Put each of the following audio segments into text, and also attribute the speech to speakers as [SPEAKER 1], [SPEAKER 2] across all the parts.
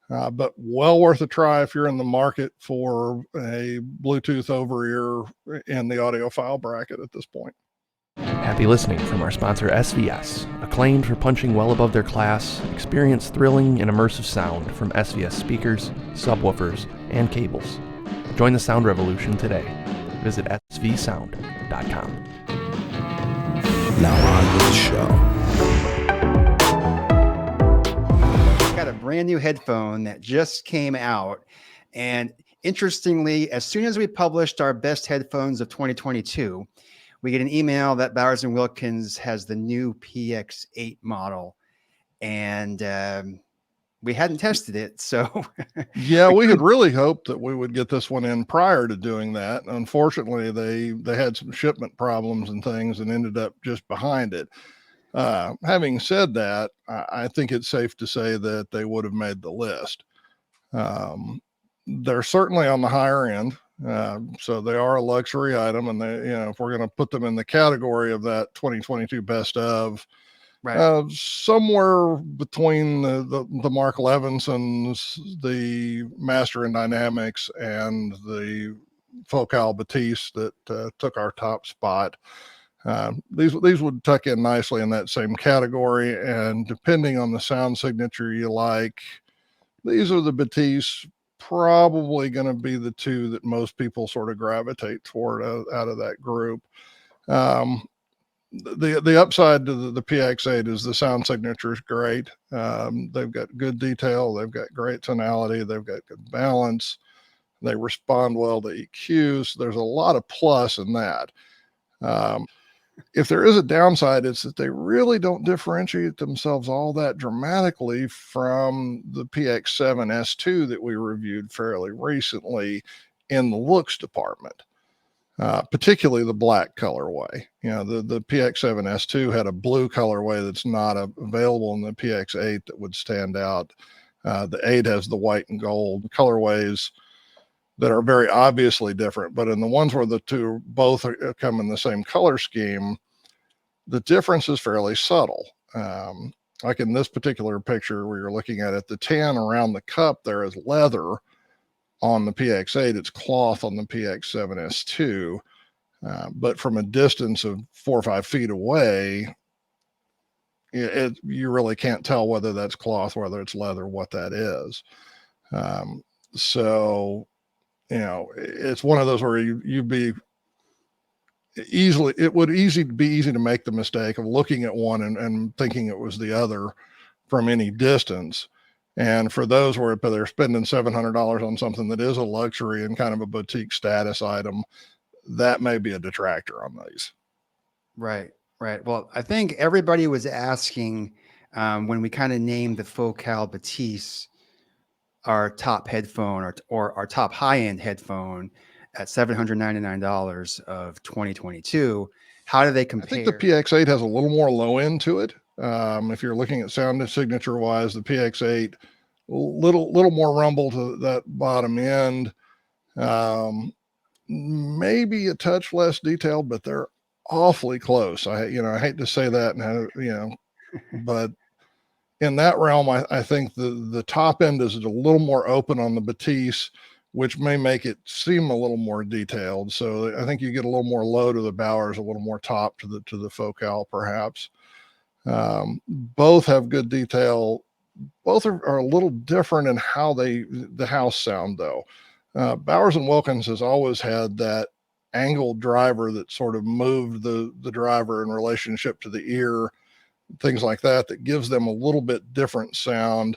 [SPEAKER 1] but well worth a try if you're in the market for a Bluetooth over ear in the audiophile bracket at this point.
[SPEAKER 2] Happy listening from our sponsor SVS, acclaimed for punching well above their class. Experience thrilling and immersive sound from SVS speakers, subwoofers, and cables. Join the sound revolution today. Visit svsound.com.
[SPEAKER 3] Now on with the show.
[SPEAKER 4] Got a brand new headphone that just came out, and interestingly, as soon as we published our best headphones of 2022, we get an email that Bowers & Wilkins has the new PX8 model, and we hadn't tested it, so
[SPEAKER 1] yeah, we had really hoped that we would get this one in prior to doing that. Unfortunately, they had some shipment problems and things and ended up just behind it. Having said that, I think it's safe to say that they would have made the list. They're certainly on the higher end. So they are a luxury item, and they, if we're going to put them in the category of that 2022 best of, right, somewhere between the Mark Levinsons, the Master in Dynamics, and the Focal Bathys that took our top spot. These would tuck in nicely in that same category, and depending on the sound signature you like, these are the Bathys. Probably going to be the two that most people sort of gravitate toward out of that group. The upside to the PX8 is the sound signature is great. They've got good detail. They've got great tonality. They've got good balance. They respond well to EQs. There's a lot of plus in that. If there is a downside, it's that they really don't differentiate themselves all that dramatically from the PX7 S2 that we reviewed fairly recently in the looks department, particularly the black colorway. The PX7 S2 had a blue colorway that's not available in the PX8 that would stand out. The 8 has the white and gold colorways that are very obviously different, but in the ones where the two both come in the same color scheme, the difference is fairly subtle. Like in this particular picture where you're looking at it, the tan around the cup there is leather on the PX8, it's cloth on the PX7 S2, but from a distance of 4 or 5 feet away, you really can't tell whether that's cloth, whether it's leather, what that is. So it's one of those where it would be easy to make the mistake of looking at one and thinking it was the other from any distance. And for those where they're spending $700 on something that is a luxury and kind of a boutique status item, that may be a detractor on these.
[SPEAKER 4] Right. Well, I think everybody was asking when we kind of named the Focal Bathys our top headphone or our top high-end headphone at $799 of 2022. How do they compare?
[SPEAKER 1] I think the PX8 has a little more low end to it. If you're looking at sound signature wise, the PX8, little more rumble to that bottom end. Maybe a touch less detailed, but they're awfully close. I hate to say that, but in that realm, I think the top end is a little more open on the Bathys, which may make it seem a little more detailed. So I think you get a little more low to the Bowers, a little more top to the Focal, perhaps. Both have good detail. Both are a little different in how the house sound, though. Bowers & Wilkins has always had that angled driver that sort of moved the driver in relationship to the ear, things like that gives them a little bit different sound.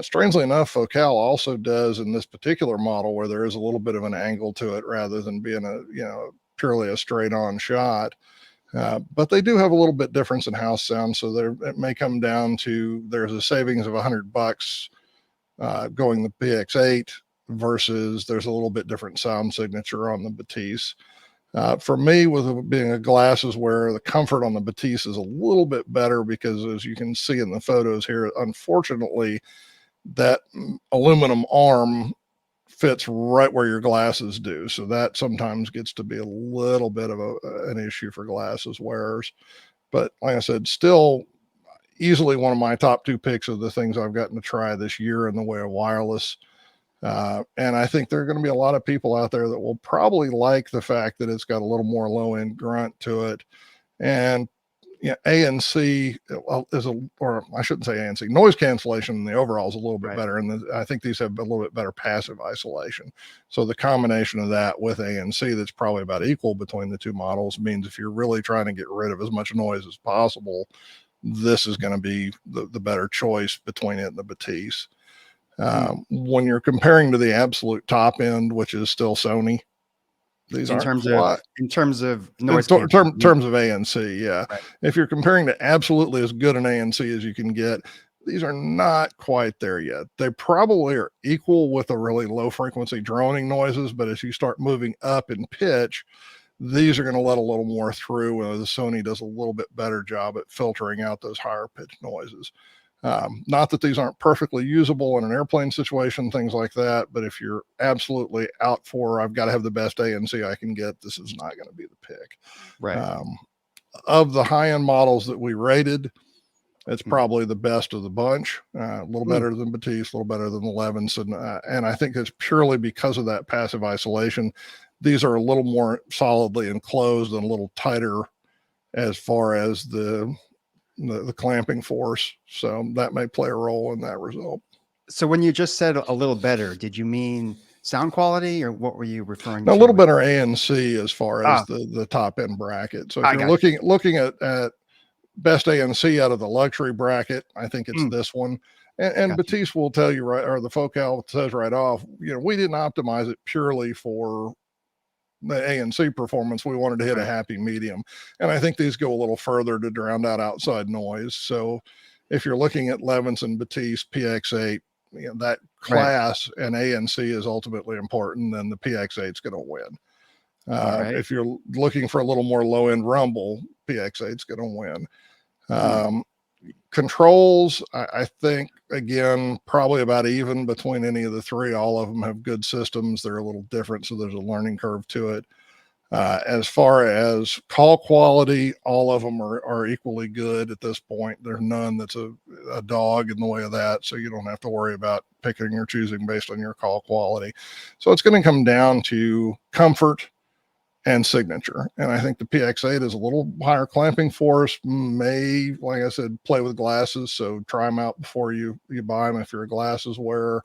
[SPEAKER 1] Strangely enough, Focal also does in this particular model where there is a little bit of an angle to it rather than being purely a straight on shot. But they do have a little bit difference in house sound. So it may come down to, there's a savings of $100 going the PX8 versus there's a little bit different sound signature on the Bathys. For me, with being a glasses wearer, the comfort on the Bathys is a little bit better because, as you can see in the photos here, unfortunately, that aluminum arm fits right where your glasses do. So that sometimes gets to be a little bit of an issue for glasses wearers. But like I said, still, easily one of my top 2 picks of the things I've gotten to try this year in the way of wireless. And I think there are going to be a lot of people out there that will probably like the fact that it's got a little more low end grunt to it. And ANC or I shouldn't say ANC, noise cancellation in the overall is a little bit better. And I think these have a little bit better passive isolation. So the combination of that with ANC that's probably about equal between the 2 models means if you're really trying to get rid of as much noise as possible, this is going to be the better choice between it and the Bathys. When you're comparing to the absolute top end, which is still Sony, these
[SPEAKER 4] in terms of noise
[SPEAKER 1] terms of ANC, yeah.
[SPEAKER 4] Right.
[SPEAKER 1] If you're comparing to absolutely as good an ANC as you can get, these are not quite there yet. They probably are equal with the really low frequency droning noises, but as you start moving up in pitch, these are going to let a little more through. The Sony does a little bit better job at filtering out those higher pitch noises. Not that these aren't perfectly usable in an airplane situation, things like that, but if you're absolutely out for, I've got to have the best ANC I can get, this is not going to be the pick.
[SPEAKER 4] Right.
[SPEAKER 1] Of the high-end models that we rated, it's probably the best of the bunch. A little better than Bathys, a little better than the Levinson, and I think it's purely because of that passive isolation. These are a little more solidly enclosed and a little tighter as far as the clamping force. So that may play a role in that result.
[SPEAKER 4] So when you just said a little better, did you mean sound quality or what were you referring to?
[SPEAKER 1] A little better ANC as far as the top end bracket. So if you're looking at best ANC out of the luxury bracket, I think it's this one. And Bathys will tell you or the Focal says right off, we didn't optimize it purely for the ANC performance. We wanted to hit a happy medium. And I think these go a little further to drown out outside noise. So if you're looking at Levinson, Bathys, PX8, that class and ANC is ultimately important, then the PX8 is going to win. If you're looking for a little more low end rumble, PX8 is going to win. Controls, I think, again, probably about even between any of the 3. All of them have good systems. They're a little different, so there's a learning curve to it. As far as call quality, all of them are equally good at this point. There's none that's a dog in the way of that, so you don't have to worry about picking or choosing based on your call quality. So it's going to come down to comfort and signature. And I think the PX8 is a little higher clamping force, may, like I said, play with glasses. So try them out before you buy them if you're a glasses wearer.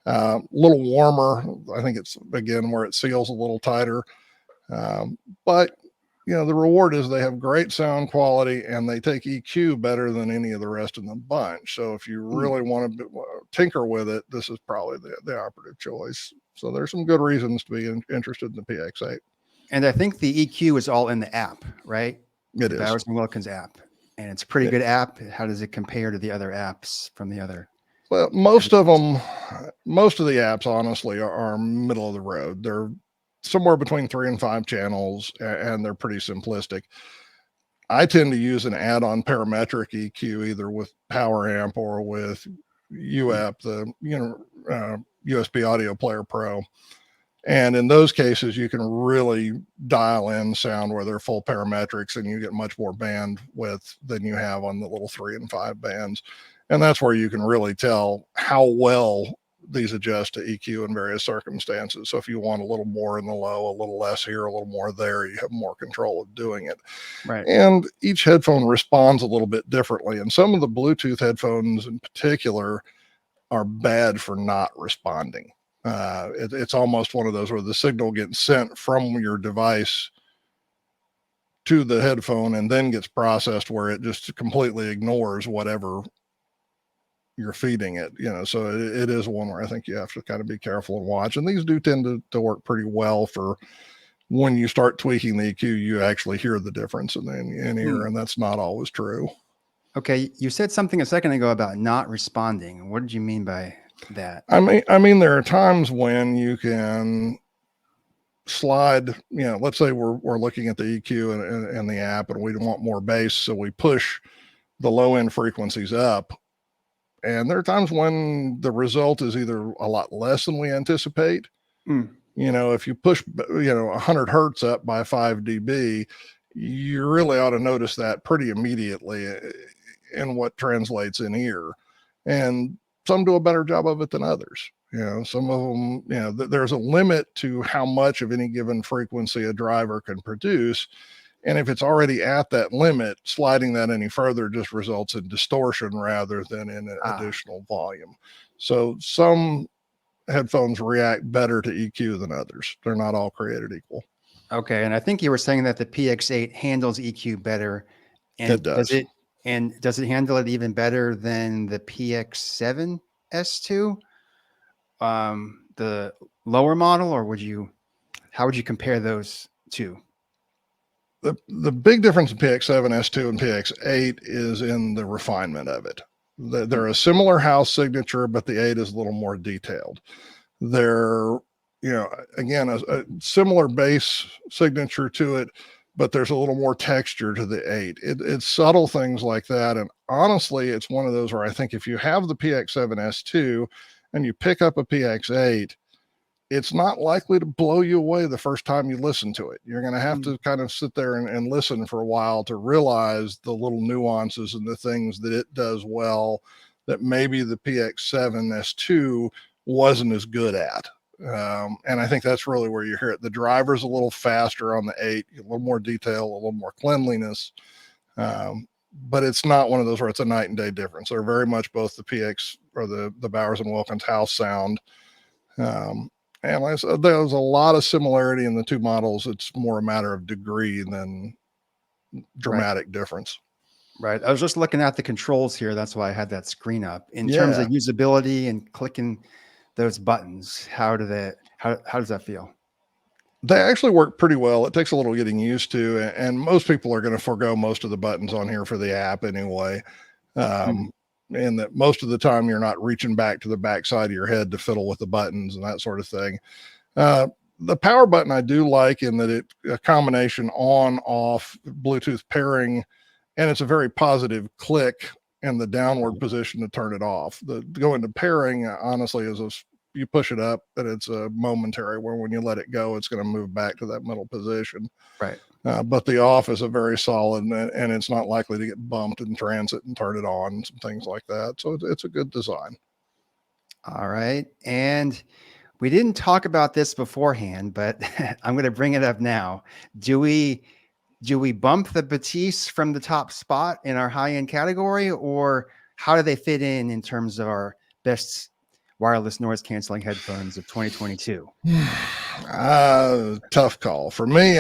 [SPEAKER 1] A little warmer. I think it's, again, where it seals a little tighter. But, the reward is they have great sound quality and they take EQ better than any of the rest of the bunch. So if you really want to tinker with it, this is probably the operative choice. So there's some good reasons to be interested in the PX8.
[SPEAKER 4] And I think the EQ is all in the app, right?
[SPEAKER 1] It is.
[SPEAKER 4] Bowers & Wilkins app. And it's a pretty good app. How does it compare to the other apps from the other?
[SPEAKER 1] Well, most of the apps, honestly, are middle of the road. They're somewhere between 3 and 5 channels, and they're pretty simplistic. I tend to use an add-on parametric EQ, either with Power Amp or with UAP, the USB Audio Player Pro. And in those cases, you can really dial in sound where they're full parametrics and you get much more bandwidth than you have on the little 3 and 5 bands. And that's where you can really tell how well these adjust to EQ in various circumstances. So if you want a little more in the low, a little less here, a little more there, you have more control of doing it.
[SPEAKER 4] Right.
[SPEAKER 1] And each headphone responds a little bit differently. And some of the Bluetooth headphones in particular are bad for not responding. It's almost one of those where the signal gets sent from your device to the headphone and then gets processed where it just completely ignores whatever you're feeding it, so it is one where I think you have to kind of be careful and watch. And these do tend to work pretty well for when you start tweaking the EQ, you actually hear the difference in ear, and that's not always true.
[SPEAKER 4] Okay. You said something a second ago about not responding. What did you mean by that?
[SPEAKER 1] I mean, there are times when you can slide, let's say we're looking at the EQ and the app and we want more bass. So we push the low end frequencies up. And there are times when the result is either a lot less than we anticipate. If you push, 100 hertz up by 5 dB, you really ought to notice that pretty immediately. and what translates in ear. And some do a better job of it than others. Some of them, there's a limit to how much of any given frequency a driver can produce. And if it's already at that limit, sliding that any further just results in distortion rather than in additional volume. So some headphones react better to EQ than others. They're not all created equal.
[SPEAKER 4] Okay. And I think you were saying that the PX8 handles EQ better. And
[SPEAKER 1] it does.
[SPEAKER 4] Does it handle it even better than the PX7 S2? The lower model, or how would you compare those two?
[SPEAKER 1] The big difference in PX7, S2, and PX8 is in the refinement of it. They're a similar house signature, but the 8 is a little more detailed. They're, again, a similar bass signature to it, but there's a little more texture to the 8. It's subtle things like that. And honestly, it's one of those where I think if you have the PX7 S2 and you pick up a PX8, it's not likely to blow you away the first time you listen to it. You're going to have to kind of sit there and listen for a while to realize the little nuances and the things that it does well that maybe the PX7 S2 wasn't as good at. And I think that's really where you hear it. The driver's a little faster on the 8, a little more detail, a little more cleanliness. But it's not one of those where it's a night and day difference. They're very much both the PX or the Bowers and Wilkins house sound. And like I said, there's a lot of similarity in the two models. It's more a matter of degree than dramatic difference.
[SPEAKER 4] Right. I was just looking at the controls here. That's why I had that screen up. In terms of usability and clicking those buttons, how does that feel?
[SPEAKER 1] They actually work pretty well. It takes a little getting used to, and most people are going to forego most of the buttons on here for the app anyway. And that most of the time you're not reaching back to the back side of your head to fiddle with the buttons and that sort of thing. The power button I do like in that it a combination on, off, Bluetooth pairing, and it's a very positive click in the downward position to turn it off. The go into pairing, honestly, is you push it up, but it's a momentary where when you let it go, it's going to move back to that middle position.
[SPEAKER 4] Right.
[SPEAKER 1] But the off is a very solid, and it's not likely to get bumped in transit and turn it on, some things like that. So it's a good design.
[SPEAKER 4] All right. And we didn't talk about this beforehand, but I'm going to bring it up now. Do we bump the Bathys from the top spot in our high-end category, or how do they fit in terms of our best wireless noise canceling headphones of 2022?
[SPEAKER 1] Tough call. For me,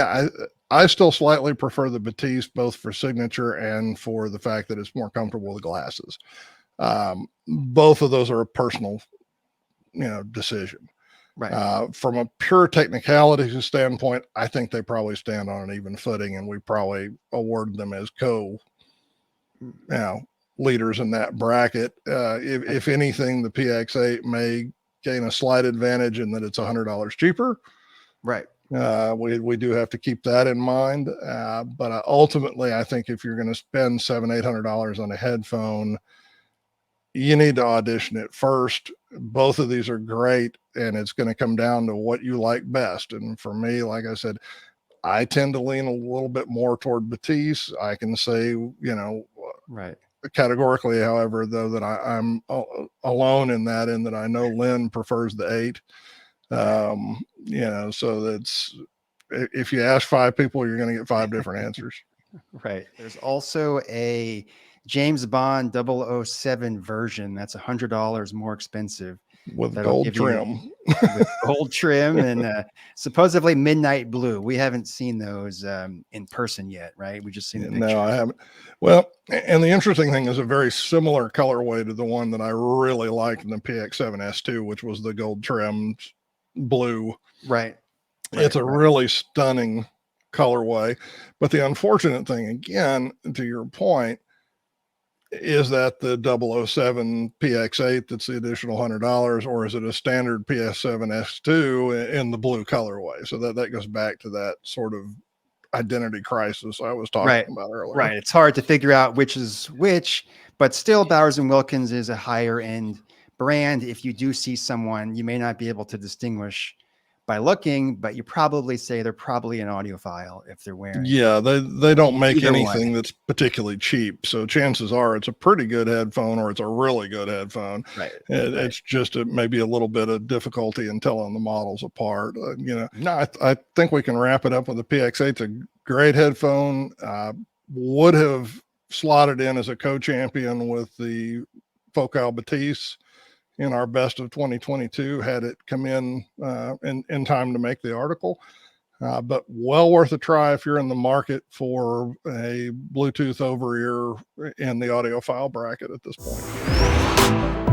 [SPEAKER 1] I still slightly prefer the Bathys, both for signature and for the fact that it's more comfortable with glasses. Both of those are a personal, decision.
[SPEAKER 4] Right.
[SPEAKER 1] From a pure technicality standpoint, I think they probably stand on an even footing, and we probably award them as leaders in that bracket. If anything, the PX8 may gain a slight advantage in that it's $100 cheaper.
[SPEAKER 4] Right.
[SPEAKER 1] We do have to keep that in mind. But ultimately, I think if you're going to spend $700-800 on a headphone, you need to audition it first. Both of these are great, and it's going to come down to what you like best. And for me, like I said, I tend to lean a little bit more toward Bathys. I can say,
[SPEAKER 4] right.
[SPEAKER 1] Categorically, however, though, that I'm alone in that I know Lynn prefers the 8. So that's, if you ask 5 people, you're going to get 5 different answers.
[SPEAKER 4] Right. There's also a James Bond 007 version that's $100 more expensive
[SPEAKER 1] with gold trim.
[SPEAKER 4] With gold trim and supposedly midnight blue. We haven't seen those in person yet, right? We just seen the picture.
[SPEAKER 1] No, I haven't. Well, and the interesting thing is a very similar colorway to the one that I really liked in the PX7 S2, which was the gold trimmed blue.
[SPEAKER 4] Right.
[SPEAKER 1] It's a really stunning colorway. But the unfortunate thing, again, to your point, is that the 007 PX8 that's the additional $100, or is it a standard PS7 S2 in the blue colorway? So that goes back to that sort of identity crisis I was talking about earlier.
[SPEAKER 4] Right. It's hard to figure out which is which, but still Bowers and Wilkins is a higher end brand. If you do see someone, you may not be able to distinguish by looking, but you probably say they're probably an audiophile if they're wearing.
[SPEAKER 1] Yeah, they don't make
[SPEAKER 4] Either
[SPEAKER 1] anything
[SPEAKER 4] one.
[SPEAKER 1] that's particularly cheap. So chances are it's a pretty good headphone or it's a really good headphone.
[SPEAKER 4] Right.
[SPEAKER 1] It's just maybe a little bit of difficulty in telling the models apart. No, I think we can wrap it up with the PX8. It's a great headphone. Would have slotted in as a co-champion with the Focal Bathys in our best of 2022 had it come in time to make the article. But well worth a try if you're in the market for a Bluetooth over ear in the audiophile bracket at this point.